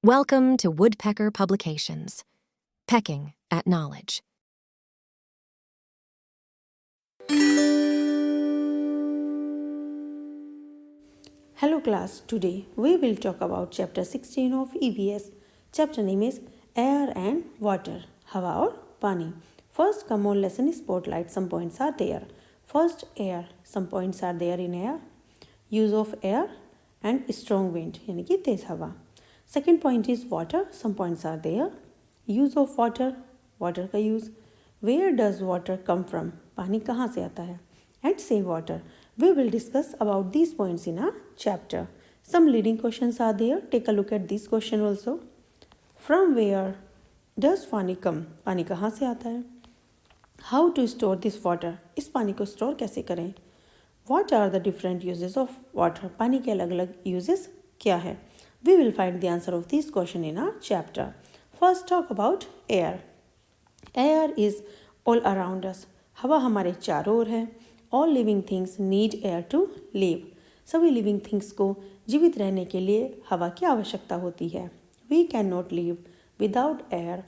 Welcome to Woodpecker Publications, Pecking at Knowledge. Hello class, today we will talk about chapter 16 of EVS. Chapter name is Air and Water, हवा और पानी. First common lesson is spotlight, some points are there. First, air, some points are there in air. Use of air and strong wind, यानी कि तेज हवा. Second point is water, some points are there. Use of water, water का use. Where does water come from? पानी कहाँ से आता है? And save water. We will discuss about these points in our chapter. Some leading questions are there. Take a look at this question also. From where does पानी come? पानी कहाँ से आता है? How to store this water? इस पानी को store कैसे करें? What are the different uses of water? पानी के अलग अलग uses क्या है? We will find the answer of this question in our chapter. First talk about air. Air is all around us. हवा हमारे चारों ओर है. All living things need air to live. सभी living things को जीवित रहने के लिए हवा की आवश्यकता होती है. We cannot live without air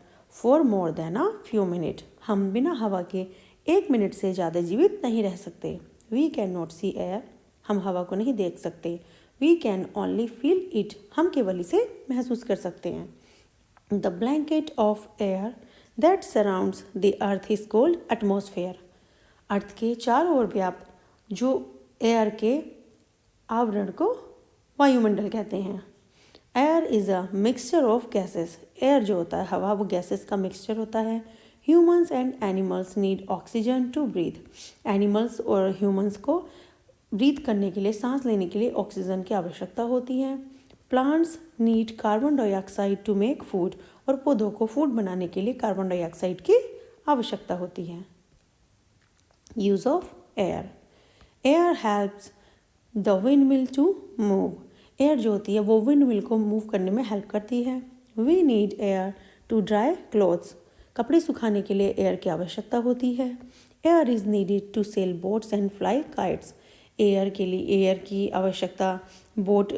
for more than a few minutes. हम बिना हवा के 1 मिनट से ज़्यादा जीवित नहीं रह सकते. We cannot see air. हम हवा को नहीं देख सकते. We can only feel it. हम केवल इसे महसूस कर सकते हैं. The blanket of air that surrounds the earth is called atmosphere. अर्थ के चारों ओर व्याप्त जो एयर के आवरण को वायुमंडल कहते हैं. Air is a mixture of gases. Air जो होता है हवा वो गैसेस का मिक्सचर होता है. Humans and animals need oxygen to breathe. Animals और ह्यूमंस को ब्रीथ करने के लिए सांस लेने के लिए ऑक्सीजन की आवश्यकता होती है. Plants need carbon dioxide to make food. और पौधों को फूड बनाने के लिए कार्बन डाइऑक्साइड की आवश्यकता होती है. Use of air. Air helps the wind mill to move. Air जो होती है वो विंड मिल को मूव करने में हेल्प करती है. We need air to dry clothes. कपड़े सुखाने के लिए एयर की आवश्यकता होती है. Air is needed to sail boats and fly kites. Air के लिए एयर की आवश्यकता बोट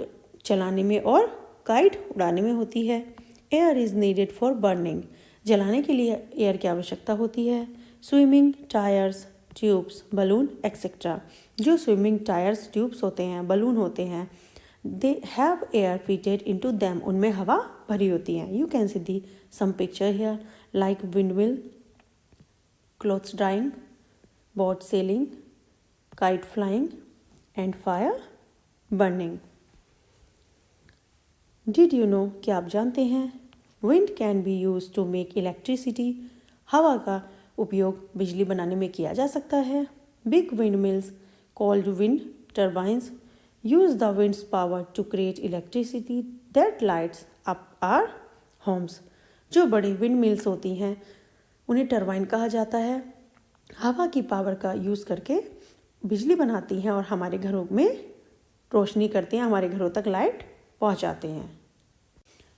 चलाने में और काइट उड़ाने में होती है. Air is needed for burning. जलाने के लिए एयर की आवश्यकता होती है. Swimming, tyres, tubes, balloon etcetera. जो स्विमिंग टायर्स, ट्यूब्स होते हैं, बलून होते हैं, they have air fitted into them. उनमें हवा भरी होती है. You can see the some picture here like windmill, clothes drying, boat sailing, kite flying and fire burning. Did you know, क्या आप जानते हैं? Wind can B use to make electricity. हवा का उपयोग बिजली बनाने में किया जा सकता है. Big wind mills called wind turbines use the wind's power to create electricity that lights up our homes. जो बड़ी विंड मिल्स होती हैं उन्हें टर्बाइन कहा जाता है. हवा की पावर का यूज़ करके बिजली बनाती हैं और हमारे घरों में रोशनी करते हैं, हमारे घरों तक लाइट पहुंचाते हैं.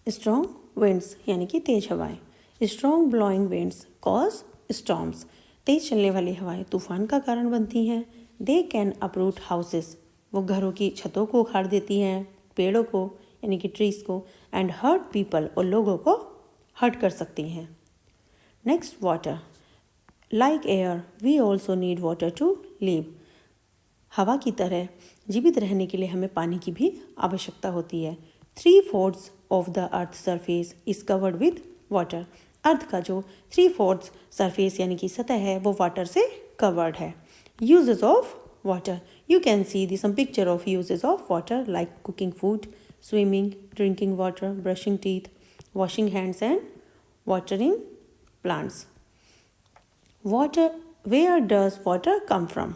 स्ट्रॉन्ग विंड्स यानी कि तेज हवाएं. Strong blowing winds cause storms. तेज चलने वाली हवाएं तूफान का कारण बनती हैं. They can uproot houses. वो घरों की छतों को उखाड़ देती हैं, पेड़ों को यानी कि ट्रीज को. एंड हर्ट पीपल, और लोगों को हर्ट कर सकती हैं. Next, water. Like air we also need water to live. हवा की तरह जीवित रहने के लिए हमें पानी की भी आवश्यकता होती है. 3/4 of the earth surface is covered with water. Earth का जो 3/4 सरफेस यानी कि सतह है वो वाटर से कवर्ड है. Uses of water. You can see the some picture of uses of water like cooking food, swimming, drinking water, brushing teeth, washing hands and watering plants. Water. Where does water come from?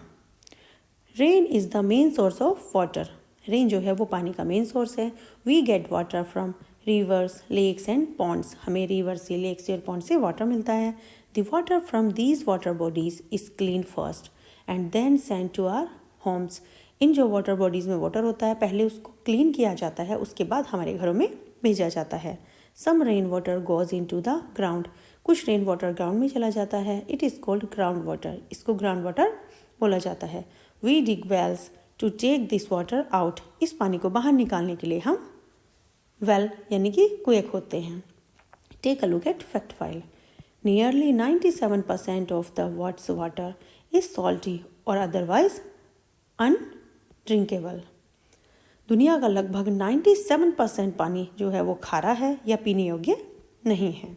Rain is the main source of water. Rain जो है वो पानी का main source है. We get water from rivers, lakes and ponds. हमें river से, lake से और पॉन्ड से वाटर मिलता है. The water from these water bodies is clean first and then send to our homes. इन जो वाटर बॉडीज़ में वाटर होता है पहले उसको क्लीन किया जाता है, उसके बाद हमारे घरों में भेजा जाता है. Some rain water goes into the ground. कुछ रेन वाटर ग्राउंड में चला जाता है. It is called ground water. इसको ग्राउंड वाटर बोला जाता है. We dig wells to take this water out. इस पानी को बाहर निकालने के लिए हम वेल यानी कि कुएं खोदते हैं। Take a look at fact file. Nearly 97% of the world's water is salty और अदरवाइज अनड्रिंकेबल। दुनिया का लगभग 97% पानी जो है वो खारा है या पीने योग्य नहीं है।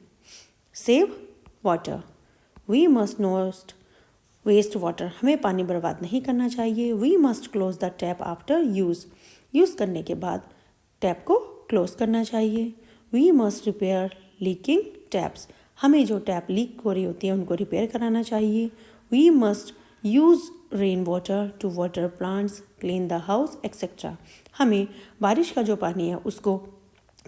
Save water. We must not waste water. हमें पानी बर्बाद नहीं करना चाहिए। We must close the tap after use करने के बाद टैप को क्लोज करना चाहिए। We must repair leaking taps. हमें जो टैप लीक हो रही होती है उनको रिपेयर कराना चाहिए। We must use rain water to water plants, clean the house etcetera. हमें बारिश का जो पानी है उसको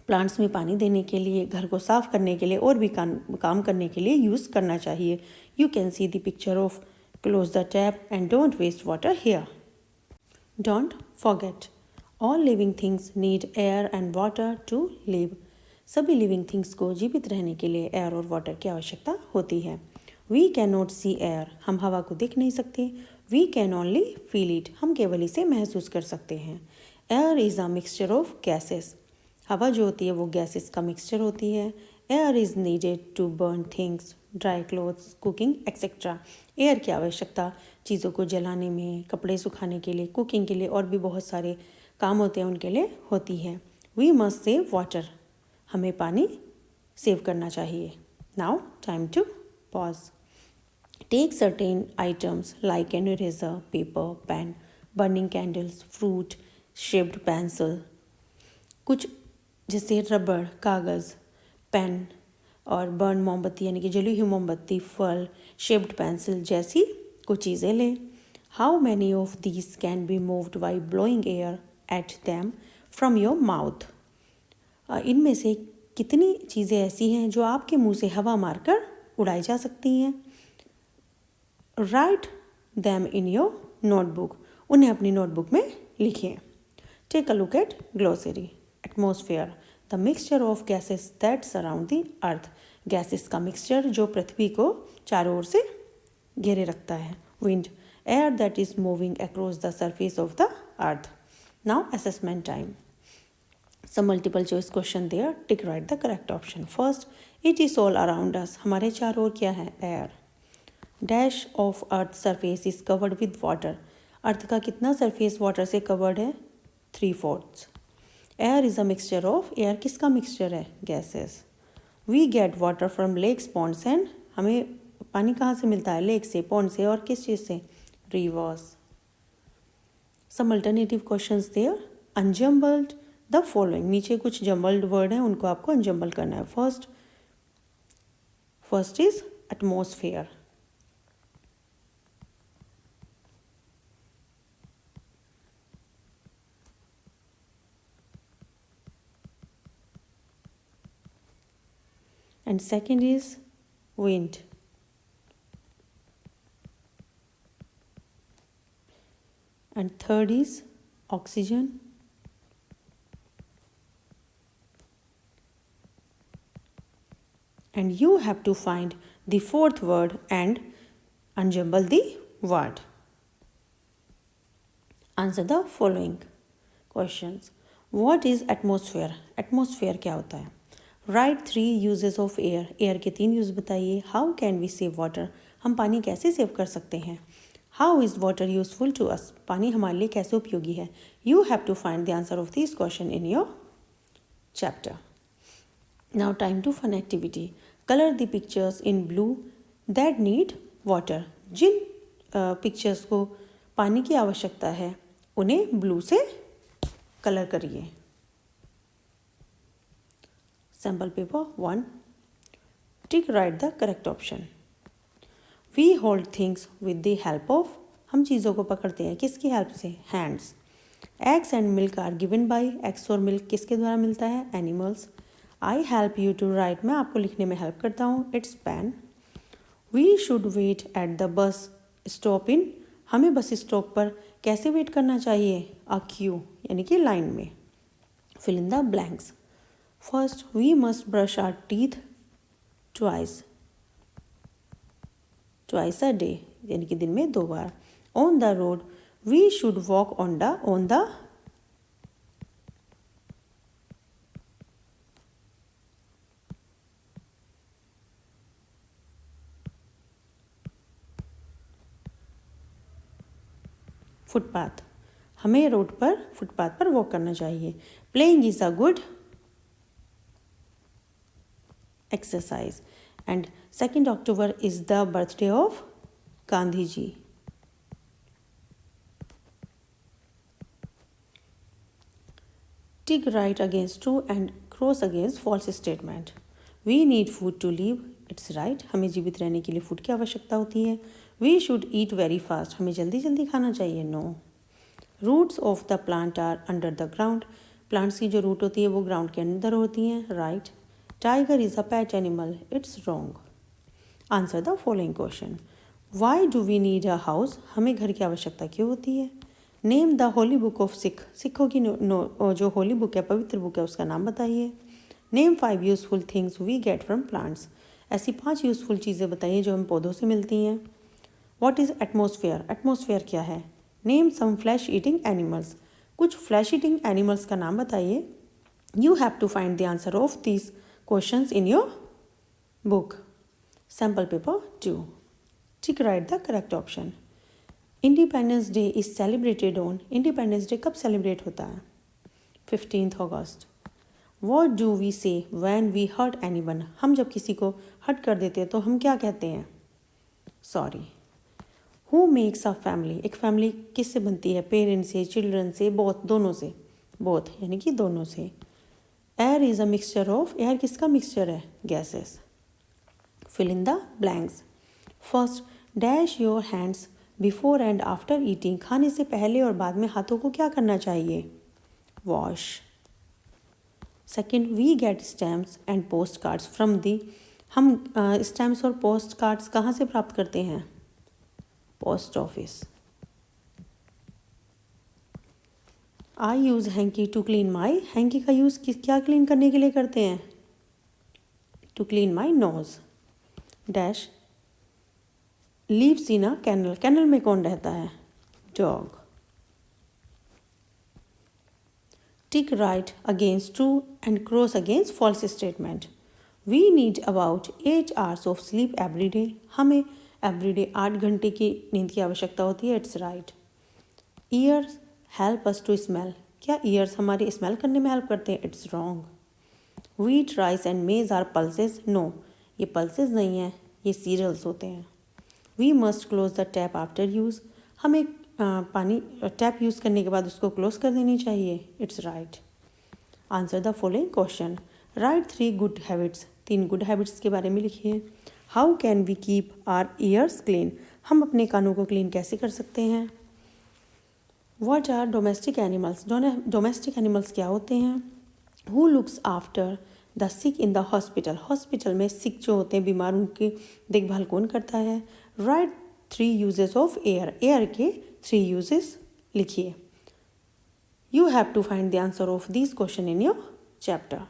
प्लांट्स में पानी देने के लिए, घर को साफ करने के लिए और भी काम करने के लिए यूज़ करना चाहिए। You can see the picture of close the tap and don't waste water here. Don't forget all living things need air and water to live. सभी लिविंग थिंग्स को जीवित रहने के लिए एयर और वाटर की आवश्यकता होती है। We can not see air. हम हवा को देख नहीं सकते। We can only feel it. हम केवल इसे महसूस कर सकते हैं। Air is a mixture of gases. हवा जो होती है वो गैसेस का मिक्सचर होती है। Air is needed to burn things, dry clothes, cooking etcetera. Air की आवश्यकता चीज़ों को जलाने में, कपड़े सुखाने के लिए, कुकिंग के लिए और भी बहुत सारे काम होते हैं उनके लिए होती है। We must save water. हमें पानी सेव करना चाहिए। Now time to pause. Take certain items like an eraser, paper, pen, burning candles, fruit, shaped pencil. कुछ जैसे रबड़, कागज़, पेन और बर्न मोमबत्ती यानी कि जली हुई मोमबत्ती, फल, शेप्ड पेंसिल जैसी कुछ चीज़ें लें। How many of these can be moved by blowing air at them from your mouth. इनमें से कितनी चीज़ें ऐसी हैं जो आपके मुंह से हवा मारकर उड़ाई जा सकती हैं। Write them in your notebook. उन्हें अपनी नोटबुक में लिखिए। Take a look at glossary. Atmosphere, the mixture of gases that surround the earth. Gases का मिक्सचर जो पृथ्वी को चारों ओर से घेरे रखता है। Wind, air that is moving across the surface of the earth. Now assessment time. Some multiple choice question there. Tick right the correct option. First, it is all around us. हमारे चारों ओर क्या है? Air. Dash of Earth surface is covered with water. अर्थ का कितना surface water से covered है? 3/4. Air is a mixture of. Air किसका mixture है? Gases. We get water from lakes, ponds and. हमें पानी कहाँ से मिलता है? लेक से, पॉन्ड से और किस चीज़ से? Rivers. Some alternative questions there. Unjumbled the following. नीचे कुछ जम्बल्ड वर्ड हैं उनको आपको अनजम्बल करना है। First is atmosphere. And second is wind. And third is oxygen. And you have to find the fourth word and unjumble the word. Answer the following questions. What is atmosphere? Atmosphere क्या होता है? Write 3 uses of air. Air के 3 use बताइए. How can we save water? हम पानी कैसे save कर सकते हैं? How is water useful to us? पानी हमारे लिए कैसे उपयोगी है? You have to find the answer of these questions in your chapter. Now time to fun activity. Color the pictures in blue that need water. जिन pictures को पानी की आवश्यकता है उन्हें ब्लू से कलर करिए। Sample paper 1. Tick right the correct option. We hold things with the help of. हम चीज़ों को पकड़ते हैं किसकी हेल्प से? Hands. Eggs and milk are given by. Eggs और मिल्क किसके द्वारा मिलता है? Animals. I help you to write. मैं आपको लिखने में हेल्प करता हूँ। It's pen. We should wait at the bus stop in. हमें बस स्टॉप पर कैसे वेट करना चाहिए? अ क्यू यानी कि लाइन में। Fill in the blanks. First, we must brush our teeth twice a day यानी कि दिन में 2 बार। On the road we should walk on the footpath, हमें रोड पर फुटपाथ पर वॉक करना चाहिए। Playing is a good exercise and 2 October is the birthday of Gandhi ji. Tick right against true and cross against false statement. We need food to live. It's right. हमें जीवित रहने के लिए फूड की आवश्यकता होती है। We should eat very fast. हमें जल्दी जल्दी खाना चाहिए। No. Roots of the plant are under the ground. Plants की जो रूट होती है वो ग्राउंड के अंदर होती हैं। Right. Tiger is a pet animal. It's wrong. Answer the following question. Why do we need a house? हमें घर की आवश्यकता क्यों होती है? Name the Holi book of Sikh, सिखों की जो होली बुक है, पवित्र बुक है, उसका नाम बताइए। Name 5 useful things we get from plants, ऐसी 5 यूजफुल चीज़ें बताइए जो हम पौधों से मिलती हैं। व्हाट इज़ एटमॉस्फेयर, एटमॉस्फेयर क्या है। Name some flesh eating animals, कुछ फ्लैश ईटिंग एनिमल्स का नाम बताइए। You have to find the answer of this questions in your book. Sample paper 2, tick right the correct option. Independence day is celebrated on, independence day कब celebrate होता है? 15 अगस्त। What do we say when we hurt anyone, हम जब किसी को hurt कर देते हैं तो हम क्या कहते हैं? Sorry. Who makes a family, एक फैमिली किससे बनती है? पेरेंट्स से, चिल्ड्रन से, बोथ, दोनों से, बोथ यानी कि दोनों से। Air is a mixture of, air किसका मिक्सचर है? Gases. Fill in the blanks. First, dash your hands before and after eating, खाने से पहले और बाद में हाथों को क्या करना चाहिए? Wash. Second, we get stamps and post cards from the, हम स्टैम्प्स और पोस्ट कार्ड्स कहाँ से प्राप्त करते हैं? Post office. I use hanky to clean my, hanky का यूज़ क्या क्लीन करने के लिए करते हैं? To clean my nose. Dash lives in a kennel, kennel में कौन रहता है? Dog. Tick right against true and cross against false statement. We need about 8 hours of sleep every day, हमें एवरीडे 8 घंटे की नींद की आवश्यकता होती है। It's right. Ears help us to smell, क्या ईयर्स हमारी स्मेल करने में हेल्प करते हैं? It's wrong. Wheat rice and maize are pulses, no ये पल्सेस नहीं है, ये सीरियल्स होते हैं। We must close the tap after use, हमें पानी टैप यूज़ करने के बाद उसको क्लोज कर देनी चाहिए। It's right. Answer the following question. Write 3 good habits, 3 good habits के बारे में लिखिए। How can we keep our ears clean, हम अपने कानों को क्लीन कैसे कर सकते हैं? What are domestic animals, domestic animals क्या होते हैं? Who looks after the sick in the hospital, hospital में सिक जो होते हैं, बीमार, उनकी देखभाल कौन करता है? Write 3 uses of air, air के 3 यूजेस लिखिए। You have to find the answer of this question in your chapter.